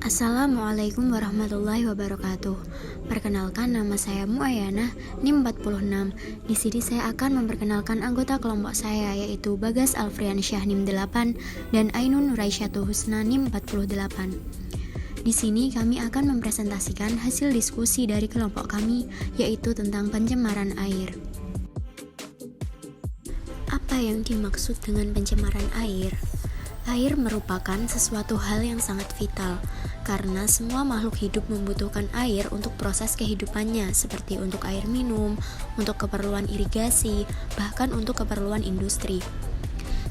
Assalamualaikum warahmatullahi wabarakatuh. Perkenalkan, nama saya Muayana, NIM 46. Di sini saya akan memperkenalkan anggota kelompok saya, yaitu Bagas Alfriansyah NIM 8 dan Ainun Nuraisyatuh Husna NIM 48. Di sini kami akan mempresentasikan hasil diskusi dari kelompok kami, yaitu tentang pencemaran air. Apa yang dimaksud dengan pencemaran air? Air merupakan sesuatu hal yang sangat vital, karena semua makhluk hidup membutuhkan air untuk proses kehidupannya, seperti untuk air minum, untuk keperluan irigasi, bahkan untuk keperluan industri.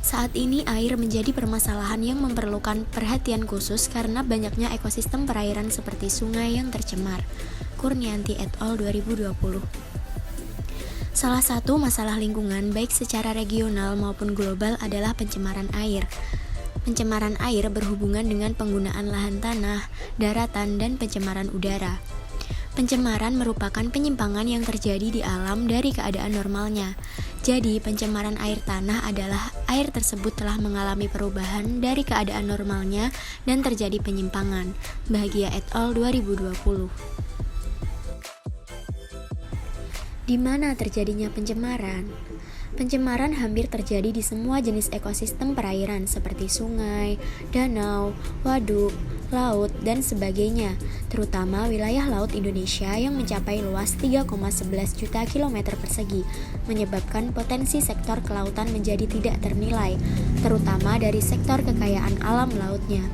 Saat ini air menjadi permasalahan yang memerlukan perhatian khusus karena banyaknya ekosistem perairan seperti sungai yang tercemar. Kurnianti et al. 2020. Salah satu masalah lingkungan baik secara regional maupun global adalah pencemaran air. Pencemaran air berhubungan dengan penggunaan lahan tanah, daratan, dan pencemaran udara. Pencemaran merupakan penyimpangan yang terjadi di alam dari keadaan normalnya. Jadi, pencemaran air tanah adalah air tersebut telah mengalami perubahan dari keadaan normalnya dan terjadi penyimpangan. Bahagia et al. 2020. Di mana terjadinya pencemaran? Pencemaran hampir terjadi di semua jenis ekosistem perairan seperti sungai, danau, waduk, laut, dan sebagainya, terutama wilayah laut Indonesia yang mencapai luas 3,11 juta kilometer persegi, menyebabkan potensi sektor kelautan menjadi tidak ternilai, terutama dari sektor kekayaan alam lautnya.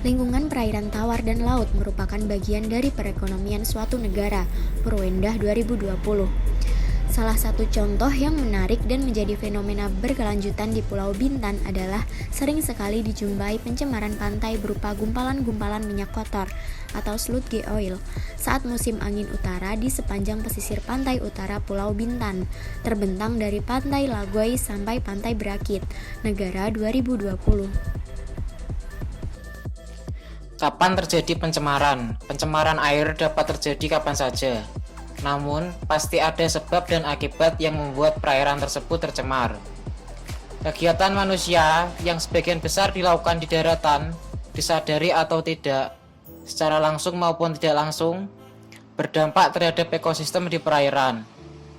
Lingkungan perairan tawar dan laut merupakan bagian dari perekonomian suatu negara, Purwendah 2020. Salah satu contoh yang menarik dan menjadi fenomena berkelanjutan di Pulau Bintan adalah sering sekali dijumpai pencemaran pantai berupa gumpalan-gumpalan minyak kotor atau sludge oil saat musim angin utara di sepanjang pesisir pantai utara Pulau Bintan, terbentang dari Pantai Lagoy sampai Pantai Berakit, Negara 2020. Kapan terjadi pencemaran? Pencemaran air dapat terjadi kapan saja. Namun, pasti ada sebab dan akibat yang membuat perairan tersebut tercemar. Kegiatan manusia yang sebagian besar dilakukan di daratan, disadari atau tidak, secara langsung maupun tidak langsung, berdampak terhadap ekosistem di perairan.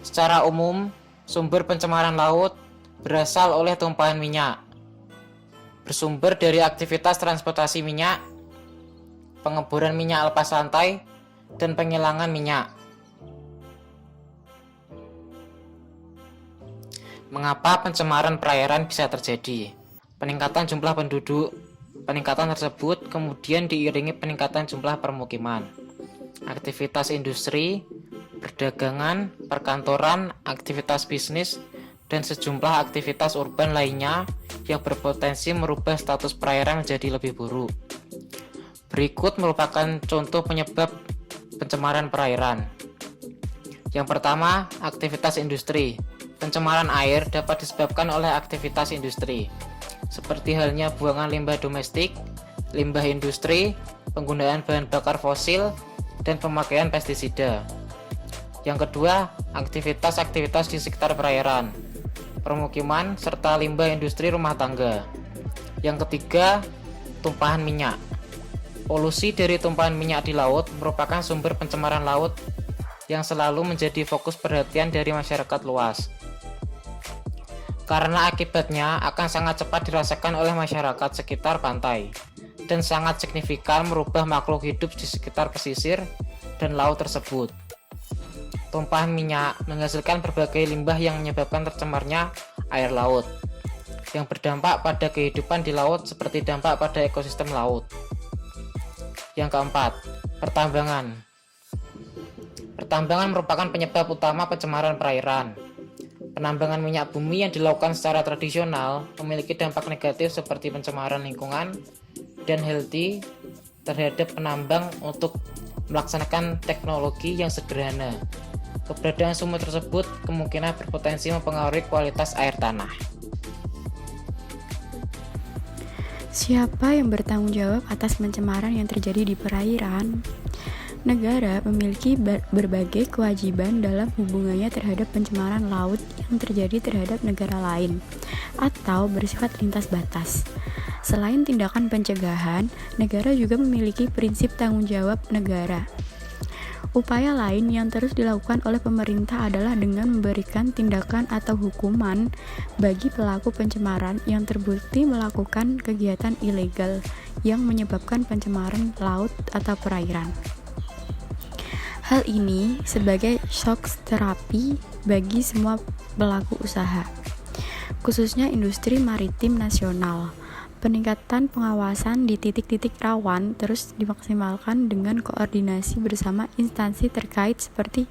Secara umum, sumber pencemaran laut berasal oleh tumpahan minyak, bersumber dari aktivitas transportasi minyak, pengeboran minyak lepas lantai, dan penghilangan minyak. Mengapa pencemaran perairan bisa terjadi? Peningkatan jumlah penduduk. Peningkatan tersebut kemudian diiringi peningkatan jumlah permukiman, aktivitas industri, perdagangan, perkantoran, aktivitas bisnis, dan sejumlah aktivitas urban lainnya yang berpotensi merubah status perairan menjadi lebih buruk. Berikut merupakan contoh penyebab pencemaran perairan. Yang pertama, aktivitas industri. Pencemaran air dapat disebabkan oleh aktivitas industri, seperti halnya buangan limbah domestik, limbah industri, penggunaan bahan bakar fosil, dan pemakaian pestisida. Yang kedua, aktivitas-aktivitas di sekitar perairan, permukiman, serta limbah industri rumah tangga. Yang ketiga, tumpahan minyak. Polusi dari tumpahan minyak di laut merupakan sumber pencemaran laut yang selalu menjadi fokus perhatian dari masyarakat luas. Karena akibatnya akan sangat cepat dirasakan oleh masyarakat sekitar pantai dan sangat signifikan merubah makhluk hidup di sekitar pesisir dan laut tersebut. Tumpahan minyak menghasilkan berbagai limbah yang menyebabkan tercemarnya air laut, yang berdampak pada kehidupan di laut seperti dampak pada ekosistem laut. Yang keempat, pertambangan. Pertambangan merupakan penyebab utama pencemaran perairan. Penambangan minyak bumi yang dilakukan secara tradisional memiliki dampak negatif seperti pencemaran lingkungan dan healthy terhadap penambang untuk melaksanakan teknologi yang sederhana. Keberadaan sumber tersebut kemungkinan berpotensi mempengaruhi kualitas air tanah. Siapa yang bertanggung jawab atas pencemaran yang terjadi di perairan? Negara memiliki berbagai kewajiban dalam hubungannya terhadap pencemaran laut yang terjadi terhadap negara lain atau bersifat lintas batas. Selain tindakan pencegahan, negara juga memiliki prinsip tanggung jawab negara. Upaya lain yang terus dilakukan oleh pemerintah adalah dengan memberikan tindakan atau hukuman bagi pelaku pencemaran yang terbukti melakukan kegiatan ilegal yang menyebabkan pencemaran laut atau perairan. Hal ini sebagai shock terapi bagi semua pelaku usaha, khususnya industri maritim nasional. Peningkatan pengawasan di titik-titik rawan terus dimaksimalkan dengan koordinasi bersama instansi terkait seperti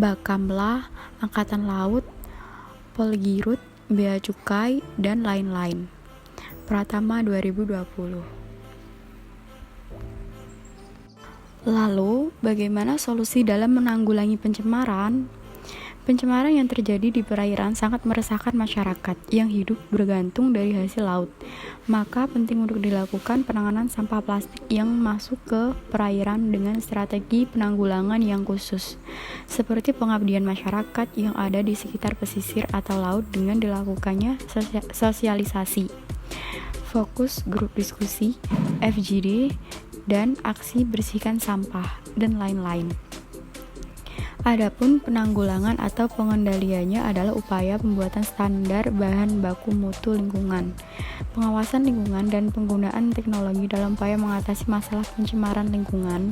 Bakamla, Angkatan Laut, Polgirut, Bea Cukai, dan lain-lain. Pratama 2020. Lalu, bagaimana solusi dalam menanggulangi pencemaran? Pencemaran yang terjadi di perairan sangat meresahkan masyarakat yang hidup bergantung dari hasil laut. Maka penting untuk dilakukan penanganan sampah plastik yang masuk ke perairan dengan strategi penanggulangan yang khusus, seperti pengabdian masyarakat yang ada di sekitar pesisir atau laut dengan dilakukannya sosialisasi, fokus grup diskusi, FGD, dan aksi bersihkan sampah, dan lain-lain. Adapun penanggulangan atau pengendaliannya adalah upaya pembuatan standar bahan baku mutu lingkungan, pengawasan lingkungan, dan penggunaan teknologi dalam upaya mengatasi masalah pencemaran lingkungan.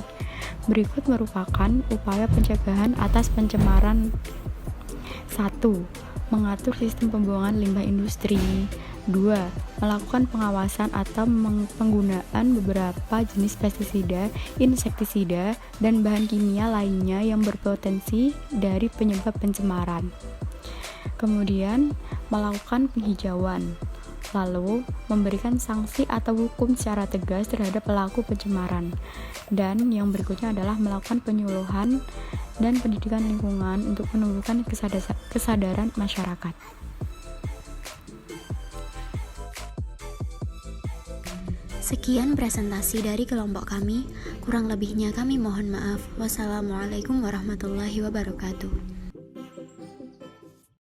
Berikut merupakan upaya pencegahan atas pencemaran. 1. Mengatur sistem pembuangan limbah industri. 2. Melakukan pengawasan atau penggunaan beberapa jenis pestisida, insektisida, dan bahan kimia lainnya yang berpotensi dari penyebab pencemaran. Kemudian, melakukan penghijauan. Lalu, memberikan sanksi atau hukum secara tegas terhadap pelaku pencemaran. Dan yang berikutnya adalah melakukan penyuluhan dan pendidikan lingkungan untuk menumbuhkan kesadaran masyarakat. Sekian presentasi dari kelompok kami. Kurang lebihnya kami mohon maaf. Wassalamualaikum warahmatullahi wabarakatuh.